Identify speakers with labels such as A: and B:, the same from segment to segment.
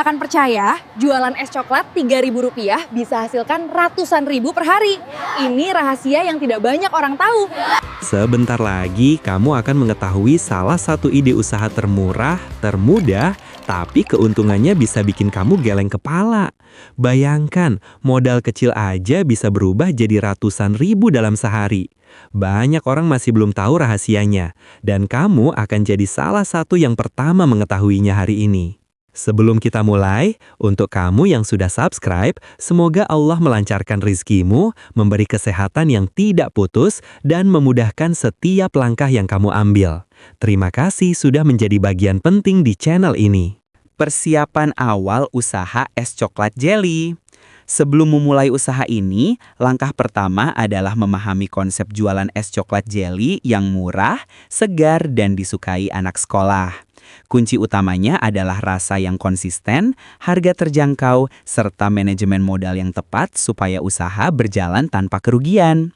A: Nggak akan percaya, jualan es coklat Rp3.000 bisa hasilkan ratusan ribu per hari. Ini rahasia yang tidak banyak orang tahu.
B: Sebentar lagi kamu akan mengetahui salah satu ide usaha termurah, termudah, tapi keuntungannya bisa bikin kamu geleng kepala. Bayangkan, modal kecil aja bisa berubah jadi ratusan ribu dalam sehari. Banyak orang masih belum tahu rahasianya, dan kamu akan jadi salah satu yang pertama mengetahuinya hari ini. Sebelum kita mulai, untuk kamu yang sudah subscribe, semoga Allah melancarkan rizkimu, memberi kesehatan yang tidak putus, dan memudahkan setiap langkah yang kamu ambil. Terima kasih sudah menjadi bagian penting di channel ini.
C: Persiapan awal usaha es coklat jelly. Sebelum memulai usaha ini, langkah pertama adalah memahami konsep jualan es coklat jelly yang murah, segar, dan disukai anak sekolah. Kunci utamanya adalah rasa yang konsisten, harga terjangkau, serta manajemen modal yang tepat supaya usaha berjalan tanpa kerugian.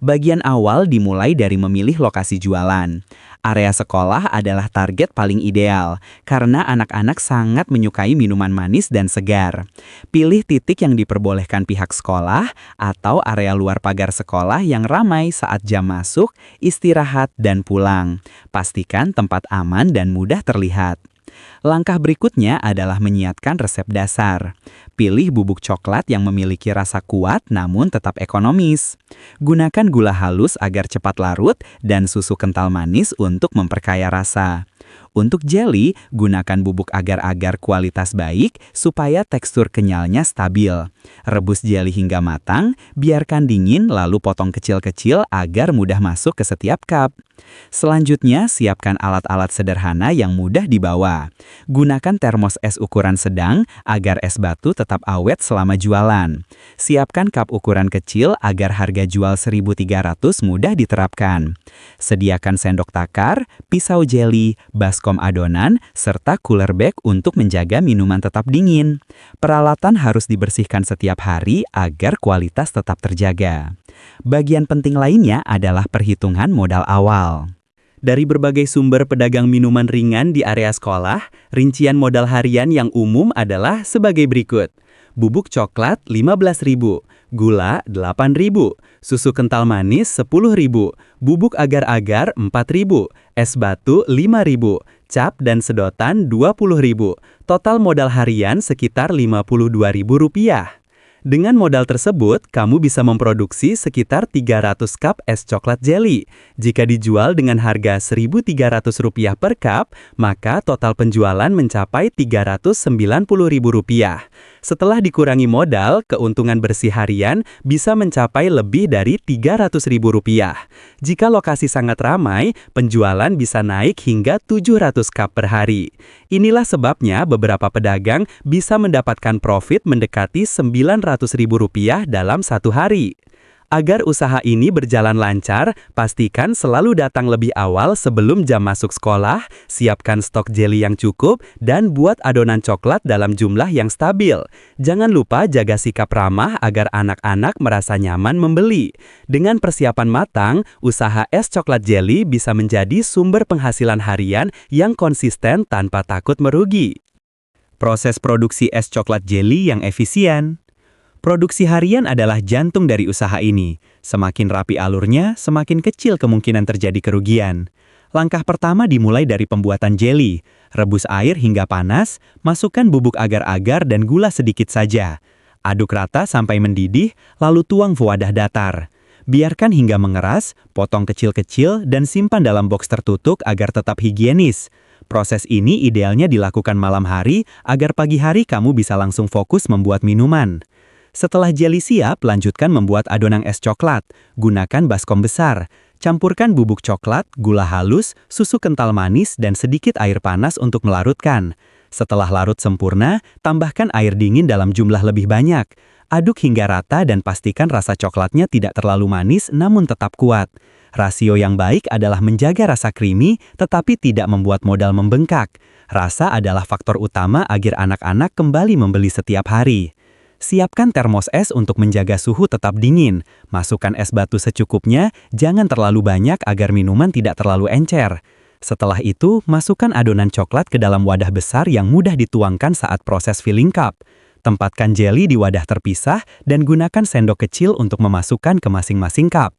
C: Bagian awal dimulai dari memilih lokasi jualan. Area sekolah adalah target paling ideal, karena anak-anak sangat menyukai minuman manis dan segar. Pilih titik yang diperbolehkan pihak sekolah, atau area luar pagar sekolah yang ramai saat jam masuk, istirahat, dan pulang. Pastikan tempat aman dan mudah terlihat. Langkah berikutnya adalah menyiapkan resep dasar. Pilih bubuk coklat yang memiliki rasa kuat namun tetap ekonomis. Gunakan gula halus agar cepat larut dan susu kental manis untuk memperkaya rasa. Untuk jelly, gunakan bubuk agar-agar kualitas baik supaya tekstur kenyalnya stabil. Rebus jelly hingga matang, biarkan dingin lalu potong kecil-kecil agar mudah masuk ke setiap cup. Selanjutnya, siapkan alat-alat sederhana yang mudah dibawa. Gunakan termos es ukuran sedang agar es batu tetap awet selama jualan. Siapkan cup ukuran kecil agar harga jual 1.300 mudah diterapkan. Sediakan sendok takar, pisau jelly, baskom adonan, serta cooler bag untuk menjaga minuman tetap dingin. Peralatan harus dibersihkan setiap hari agar kualitas tetap terjaga. Bagian penting lainnya adalah perhitungan modal awal. Dari berbagai sumber pedagang minuman ringan di area sekolah, rincian modal harian yang umum adalah sebagai berikut. Bubuk coklat 15.000, gula 8.000, susu kental manis 10.000, bubuk agar-agar 4.000, es batu 5.000, cap dan sedotan 20.000. Total modal harian sekitar Rp52.000. Dengan modal tersebut, kamu bisa memproduksi sekitar 300 cup es coklat jelly. Jika dijual dengan harga Rp1.300 per cup, maka total penjualan mencapai Rp390.000. Setelah dikurangi modal, keuntungan bersih harian bisa mencapai lebih dari Rp300.000. Jika lokasi sangat ramai, penjualan bisa naik hingga 700 cup per hari. Inilah sebabnya beberapa pedagang bisa mendapatkan profit mendekati Rp900.000 dalam satu hari. Agar usaha ini berjalan lancar, pastikan selalu datang lebih awal sebelum jam masuk sekolah, siapkan stok jelly yang cukup, dan buat adonan coklat dalam jumlah yang stabil. Jangan lupa jaga sikap ramah agar anak-anak merasa nyaman membeli. Dengan persiapan matang, usaha es coklat jelly bisa menjadi sumber penghasilan harian yang konsisten tanpa takut merugi. Proses produksi es coklat jelly yang efisien. Produksi harian adalah jantung dari usaha ini. Semakin rapi alurnya, semakin kecil kemungkinan terjadi kerugian. Langkah pertama dimulai dari pembuatan jelly. Rebus air hingga panas, masukkan bubuk agar-agar dan gula sedikit saja. Aduk rata sampai mendidih, lalu tuang ke wadah datar. Biarkan hingga mengeras, potong kecil-kecil, dan simpan dalam box tertutup agar tetap higienis. Proses ini idealnya dilakukan malam hari agar pagi hari kamu bisa langsung fokus membuat minuman. Setelah jelly siap, lanjutkan membuat adonan es coklat. Gunakan baskom besar. Campurkan bubuk coklat, gula halus, susu kental manis, dan sedikit air panas untuk melarutkan. Setelah larut sempurna, tambahkan air dingin dalam jumlah lebih banyak. Aduk hingga rata dan pastikan rasa coklatnya tidak terlalu manis namun tetap kuat. Rasio yang baik adalah menjaga rasa creamy tetapi tidak membuat modal membengkak. Rasa adalah faktor utama agar anak-anak kembali membeli setiap hari. Siapkan termos es untuk menjaga suhu tetap dingin. Masukkan es batu secukupnya, jangan terlalu banyak agar minuman tidak terlalu encer.
B: Setelah itu, masukkan adonan coklat ke dalam wadah besar yang mudah dituangkan saat proses filling cup. Tempatkan jeli di wadah terpisah dan gunakan sendok kecil untuk memasukkan ke masing-masing cup.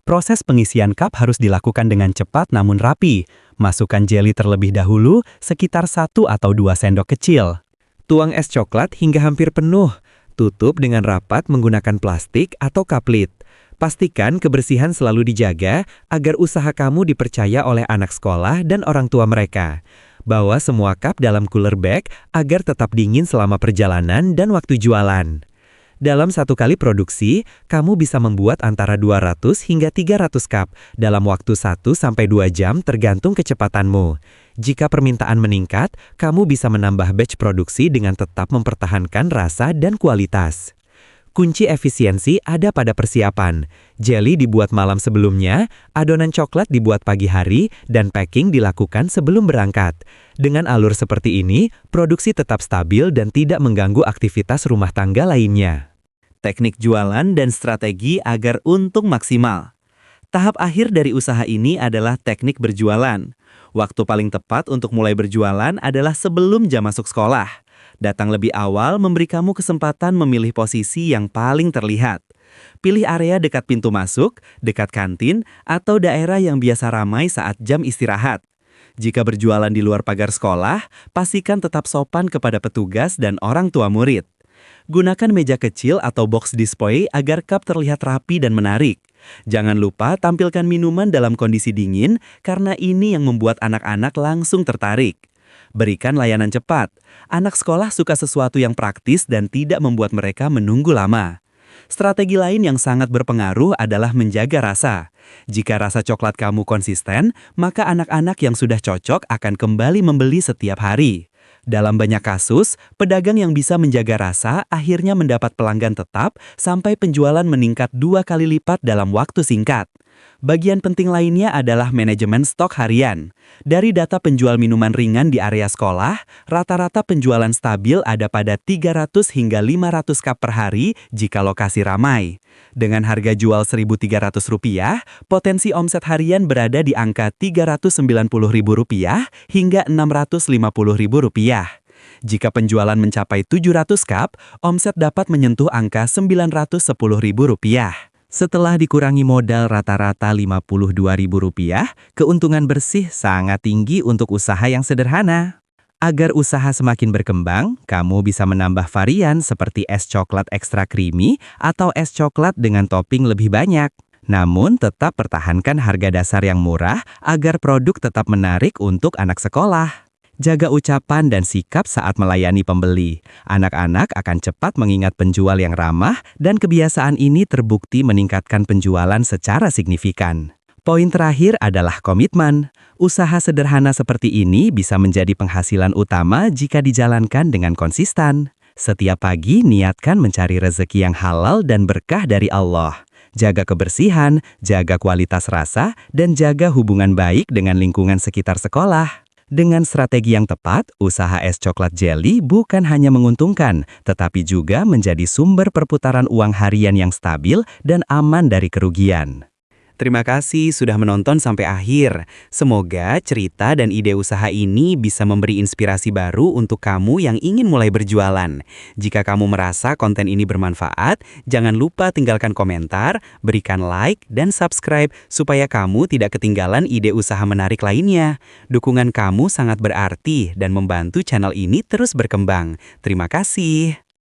B: Proses pengisian cup harus dilakukan dengan cepat namun rapi. Masukkan jeli terlebih dahulu, sekitar 1 atau 2 sendok kecil. Tuang es coklat hingga hampir penuh. Tutup dengan rapat menggunakan plastik atau cup lid. Pastikan kebersihan selalu dijaga agar usaha kamu dipercaya oleh anak sekolah dan orang tua mereka. Bawa semua cup dalam cooler bag agar tetap dingin selama perjalanan dan waktu jualan. Dalam satu kali produksi, kamu bisa membuat antara 200 hingga 300 cup dalam waktu 1-2 jam tergantung kecepatanmu. Jika permintaan meningkat, kamu bisa menambah batch produksi dengan tetap mempertahankan rasa dan kualitas. Kunci efisiensi ada pada persiapan. Jeli dibuat malam sebelumnya, adonan coklat dibuat pagi hari, dan packing dilakukan sebelum berangkat. Dengan alur seperti ini, produksi tetap stabil dan tidak mengganggu aktivitas rumah tangga lainnya. Teknik jualan dan strategi agar untung maksimal. Tahap akhir dari usaha ini adalah teknik berjualan. Waktu paling tepat untuk mulai berjualan adalah sebelum jam masuk sekolah. Datang lebih awal memberi kamu kesempatan memilih posisi yang paling terlihat. Pilih area dekat pintu masuk, dekat kantin, atau daerah yang biasa ramai saat jam istirahat. Jika berjualan di luar pagar sekolah, pastikan tetap sopan kepada petugas dan orang tua murid. Gunakan meja kecil atau box display agar cup terlihat rapi dan menarik. Jangan lupa tampilkan minuman dalam kondisi dingin karena ini yang membuat anak-anak langsung tertarik. Berikan layanan cepat. Anak sekolah suka sesuatu yang praktis dan tidak membuat mereka menunggu lama. Strategi lain yang sangat berpengaruh adalah menjaga rasa. Jika rasa coklat kamu konsisten, maka anak-anak yang sudah cocok akan kembali membeli setiap hari. Dalam banyak kasus, pedagang yang bisa menjaga rasa akhirnya mendapat pelanggan tetap sampai penjualan meningkat 2 kali lipat dalam waktu singkat. Bagian penting lainnya adalah manajemen stok harian. Dari data penjual minuman ringan di area sekolah, rata-rata penjualan stabil ada pada 300 hingga 500 cup per hari jika lokasi ramai. Dengan harga jual Rp1.300, potensi omset harian berada di angka Rp390.000 hingga Rp650.000. Jika penjualan mencapai 700 cup, omset dapat menyentuh angka Rp910.000. Setelah dikurangi modal rata-rata Rp52.000, keuntungan bersih sangat tinggi untuk usaha yang sederhana. Agar usaha semakin berkembang, kamu bisa menambah varian seperti es coklat ekstra creamy atau es coklat dengan topping lebih banyak. Namun tetap pertahankan harga dasar yang murah agar produk tetap menarik untuk anak sekolah. Jaga ucapan dan sikap saat melayani pembeli. Anak-anak akan cepat mengingat penjual yang ramah dan kebiasaan ini terbukti meningkatkan penjualan secara signifikan. Poin terakhir adalah komitmen. Usaha sederhana seperti ini bisa menjadi penghasilan utama jika dijalankan dengan konsisten. Setiap pagi niatkan mencari rezeki yang halal dan berkah dari Allah. Jaga kebersihan, jaga kualitas rasa, dan jaga hubungan baik dengan lingkungan sekitar sekolah. Dengan strategi yang tepat, usaha es coklat jeli bukan hanya menguntungkan, tetapi juga menjadi sumber perputaran uang harian yang stabil dan aman dari kerugian. Terima kasih sudah menonton sampai akhir. Semoga cerita dan ide usaha ini bisa memberi inspirasi baru untuk kamu yang ingin mulai berjualan. Jika kamu merasa konten ini bermanfaat, jangan lupa tinggalkan komentar, berikan like, dan subscribe supaya kamu tidak ketinggalan ide usaha menarik lainnya. Dukungan kamu sangat berarti dan membantu channel ini terus berkembang. Terima kasih.